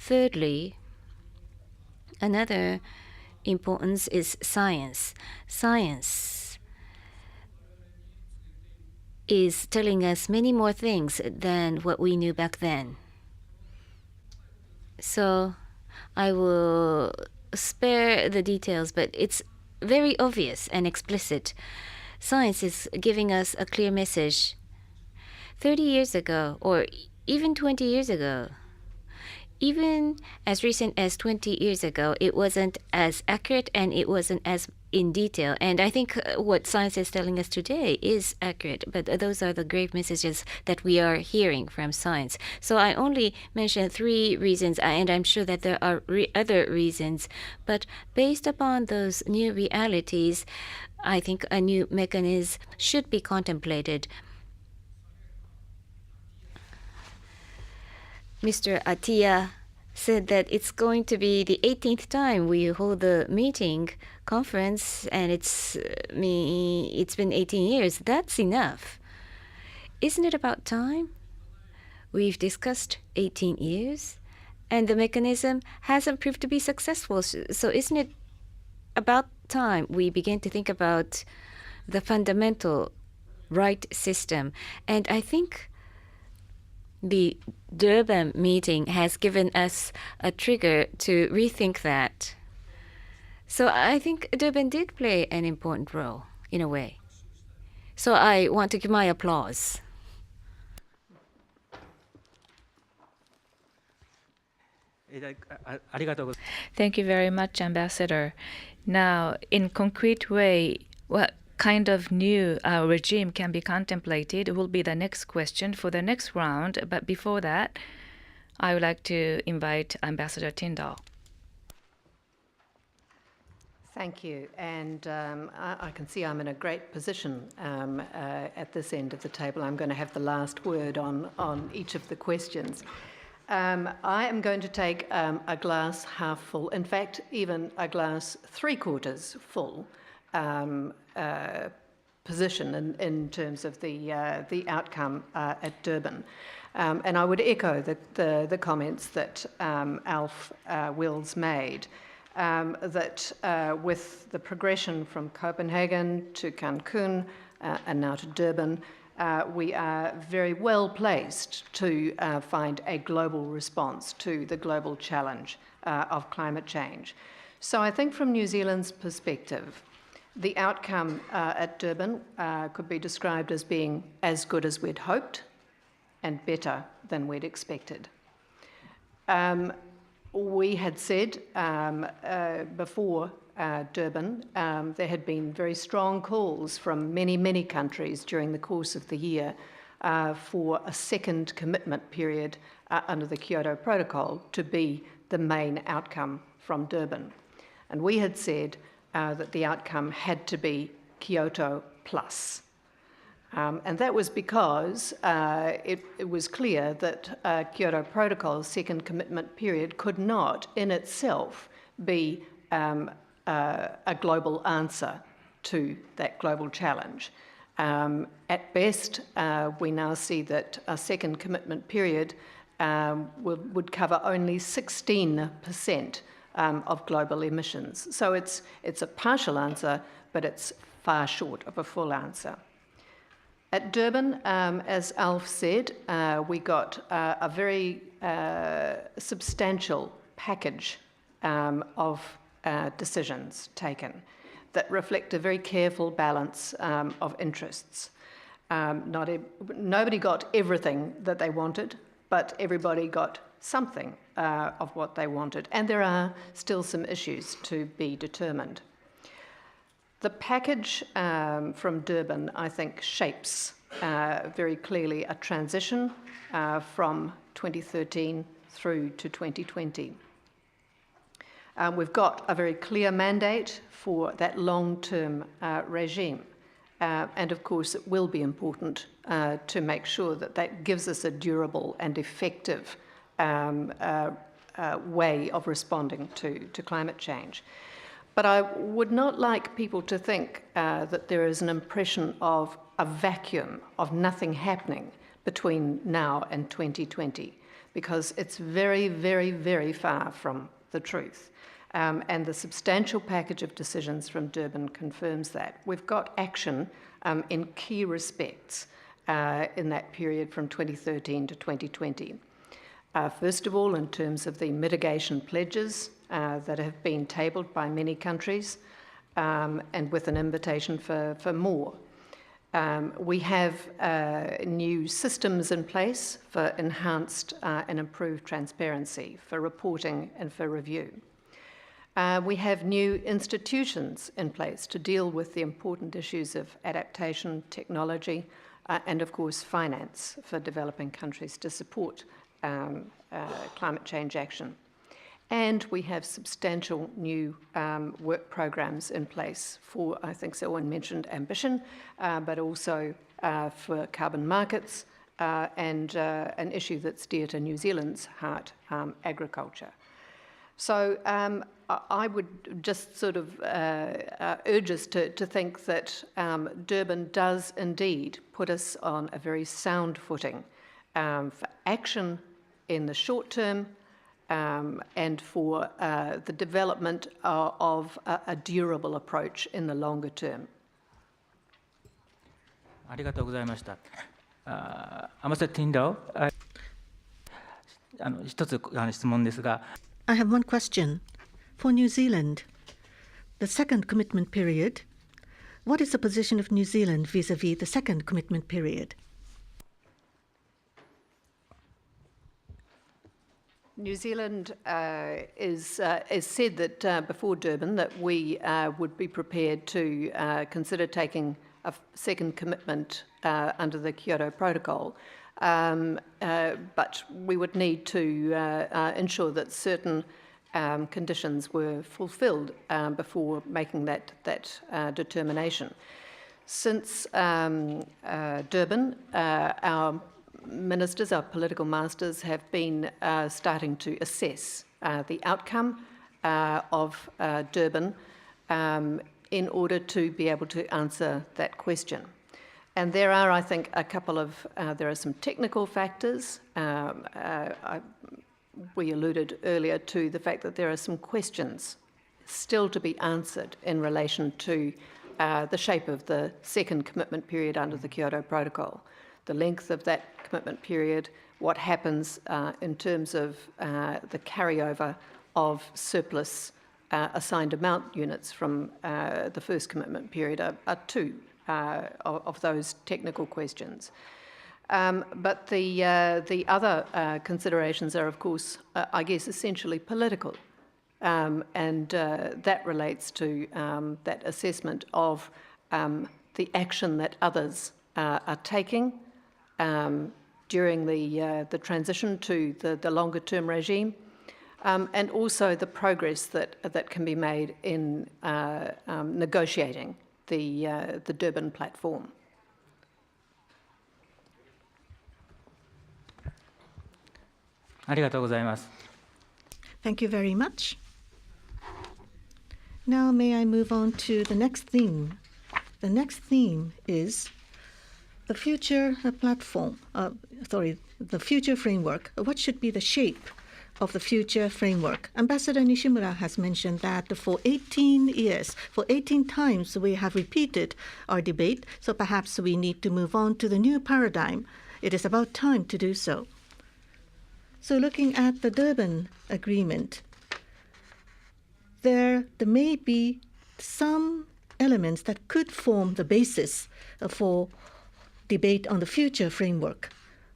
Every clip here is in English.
Thirdly, another importance is science. Science is telling us many more things than what we knew back then. So I will spare the details, but it's very obvious and explicit. Science is giving us a clear message. 30 years ago, or even 20 years ago, even as recent as 20 years ago, it wasn't as accurate and it wasn't as in detail. And I think what science is telling us today is accurate, but those are the grave messages that we are hearing from science. So I only mentioned 3 reasons, and I'm sure that there are other reasons. But based upon those new realities, I think a new mechanism should be contemplated. Mr. Atiyah said that it's going to be the 18th time we hold the meeting conference, and it's been 18 years. That's enough. Isn't it about time? We've discussed 18 years, and the mechanism hasn't proved to be successful. So isn't it about time we begin to think about the fundamental right system? And I think the Durban meeting has given us a trigger to rethink that. So I think Durban did play an important role, in a way. So I want to give my applause. Thank you very much, Ambassador. Now, in concrete way, what kind of new regime can be contemplated will be the next question for the next round. But before that, I would like to invite Ambassador Tyndall. Thank you. And I can see I'm in a great position at this end of the table. I'm going to have the last word on each of the questions. I am going to take a glass half full, in fact, even a glass 3/4 full position in terms of the outcome at Durban. And I would echo the comments that Alf Wills made, that with the progression from Copenhagen to Cancun and now to Durban, we are very well placed to find a global response to the global challenge of climate change. So I think from New Zealand's perspective, the outcome at Durban could be described as being as good as we'd hoped and better than we'd expected. We had said before Durban, there had been very strong calls from many countries during the course of the year for a second commitment period under the Kyoto Protocol to be the main outcome from Durban. And we had said that the outcome had to be Kyoto plus. And that was because it was clear that Kyoto Protocol's second commitment period could not in itself be a global answer to that global challenge. At best, we now see that a second commitment period would cover only 16% of global emissions. So it's a partial answer, but it's far short of a full answer. At Durban, as Alf said, we got a very substantial package of decisions taken that reflect a very careful balance of interests. Nobody got everything that they wanted, but everybody got something of what they wanted, and there are still some issues to be determined. The package from Durban, I think, shapes very clearly a transition from 2013 through to 2020. We've got a very clear mandate for that long-term regime. And of course, it will be important to make sure that that gives us a durable and effective way of responding to climate change. But I would not like people to think that there is an impression of a vacuum, of nothing happening between now and 2020. because it's very, very, very far from the truth. And the substantial package of decisions from Durban confirms that. We've got action in key respects in that period from 2013 to 2020. First of all, in terms of the mitigation pledges that have been tabled by many countries, and with an invitation for more. We have new systems in place for enhanced and improved transparency, for reporting and for review. We have new institutions in place to deal with the important issues of adaptation, technology, and of course finance for developing countries to support climate change action. And we have substantial new work programs in place for, I think someone mentioned ambition, but also for carbon markets and an issue that's dear to New Zealand's heart, agriculture. So I would just sort of urge us to think that Durban does indeed put us on a very sound footing for action in the short term, and for the development of a durable approach in the longer term. ありがとうございました。Ambassador Tyndall、一つ質問ですが。I have one question. For New Zealand, the second commitment period, what is the position of New Zealand vis-à-vis the second commitment period? New Zealand is said that before Durban that we would be prepared to consider taking a second commitment under the Kyoto Protocol, but we would need to ensure that certain conditions were fulfilled before making that determination. Since Durban, our ministers, our political masters, have been starting to assess the outcome of Durban in order to be able to answer that question. And there are, I think, a couple of, there are some technical factors. We alluded earlier to the fact that there are some questions still to be answered in relation to the shape of the second commitment period under the Kyoto Protocol. The length of that commitment period, what happens in terms of the carryover of surplus assigned amount units from the first commitment period are two of those technical questions. But the other considerations are, of course, I guess, essentially political. And that relates to that assessment of the action that others are taking during the transition to the longer term regime, and also the progress that can be made in negotiating the Durban platform. Thank you very much. Now may I move on to the next theme. The next theme is the future platform, the future framework. What should be the shape of the future framework? Ambassador Nishimura has mentioned that for 18 years, for 18 times we have repeated our debate, so perhaps we need to move on to the new paradigm. It is about time to do so. So looking at the Durban Agreement, there may be some elements that could form the basis for debate on the future framework.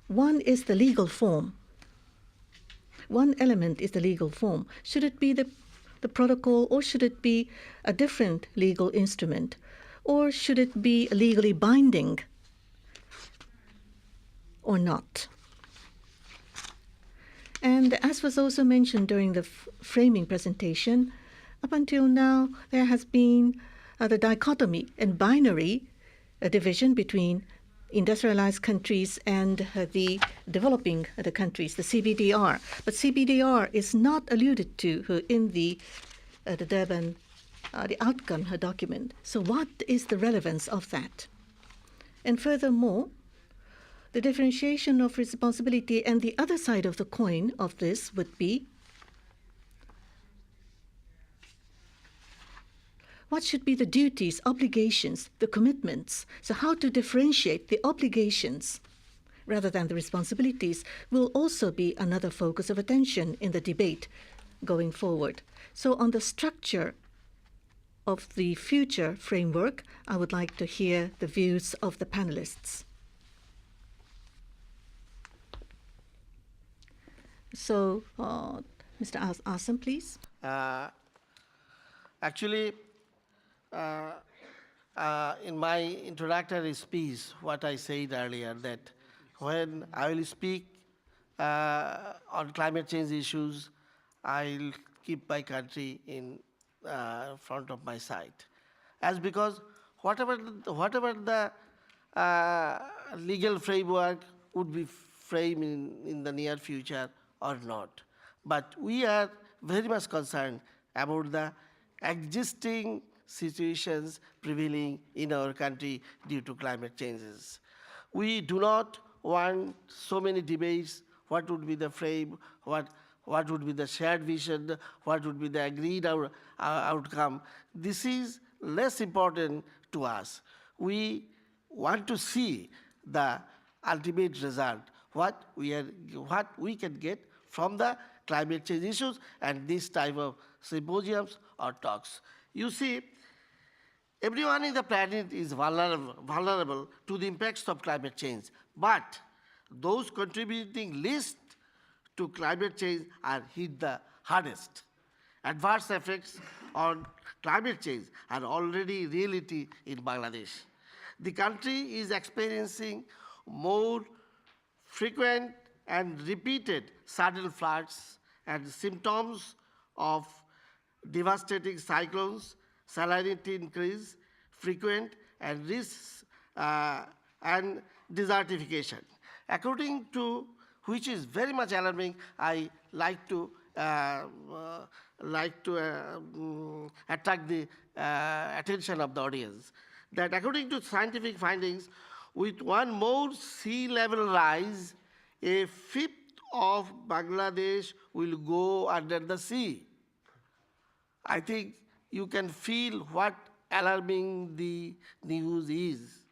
One is the legal form. One element is the legal form. Should it be the protocol, or should it be a different legal instrument? Or should it be legally binding or not? And as was also mentioned during the framing presentation, up until now there has been the dichotomy and binary division between industrialized countries and the developing the countries, the CBDR. But CBDR is not alluded to in the Durban, the outcome document. So what is the relevance of that? And furthermore, the differentiation of responsibility, and the other side of the coin of this would be what should be the duties, obligations, the commitments. So how to differentiate the obligations rather than the responsibilities will also be another focus of attention in the debate going forward. So on the structure of the future framework, I would like to hear the views of the panelists. So, Mr. Asen, please. Actually, in my introductory speech, what I said earlier, that when I will speak on climate change issues, I'll keep my country in front of my sight. As because whatever the legal framework would be framed in the near future or not. But we are very much concerned about the existing situations prevailing in our country due to climate changes. We do not want so many debates, what would be the frame, what would be the shared vision, what would be the agreed outcome. This is less important to us. We want to see the ultimate result, what we can get from the climate change issues and this type of symposiums or talks. You see, everyone in the planet is vulnerable to the impacts of climate change, but those contributing least to climate change are hit the hardest. Adverse effects on climate change are already reality in Bangladesh. The country is experiencing more frequent and repeated sudden floods and symptoms of devastating cyclones, salinity increase, frequent and risks and desertification. According to which is very much alarming, I like to attract the attention of the audience. That according to scientific findings, with one more sea level rise, a fifth of Bangladesh will go under the sea. I think you can feel what alarming the news is.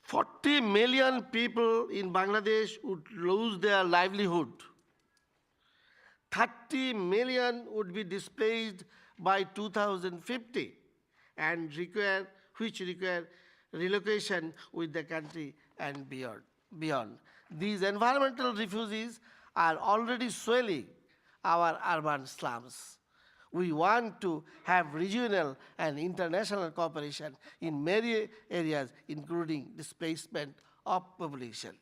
40 million people in Bangladesh would lose their livelihood. 30 million would be displaced by 2050 and which require relocation with the country and beyond. These environmental refugees are already swelling our urban slums. We want to have regional and international cooperation in many areas, including displacement of population.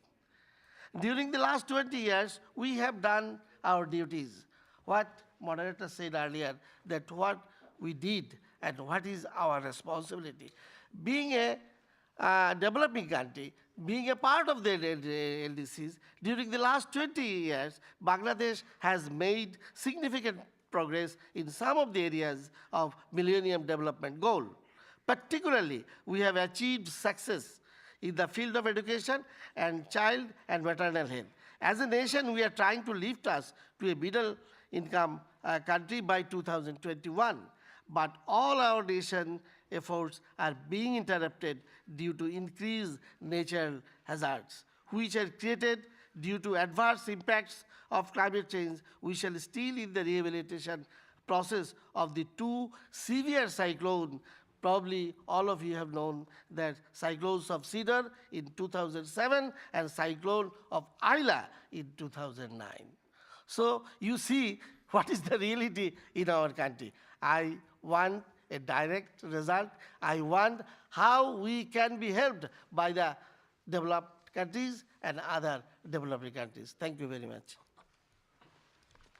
During the last 20 years, we have done our duties. What moderator said earlier, that what we did and what is our responsibility. Being a developing country, being a part of the LDCs, during the last 20 years, Bangladesh has made significant progress in some of the areas of Millennium Development Goal. Particularly, we have achieved success in the field of education and child and maternal health. As a nation, we are trying to lift us to a middle income country by 2021. But all our nation efforts are being interrupted due to increased natural hazards, which are created due to adverse impacts of climate change. We shall still in the rehabilitation process of the two severe cyclones. Probably all of you have known that cyclones of Cedar in 2007 and cyclone of Ayla in 2009. So you see what is the reality in our country. I want a direct result. I want how we can be helped by the developed countries and other developing countries. Thank you very much.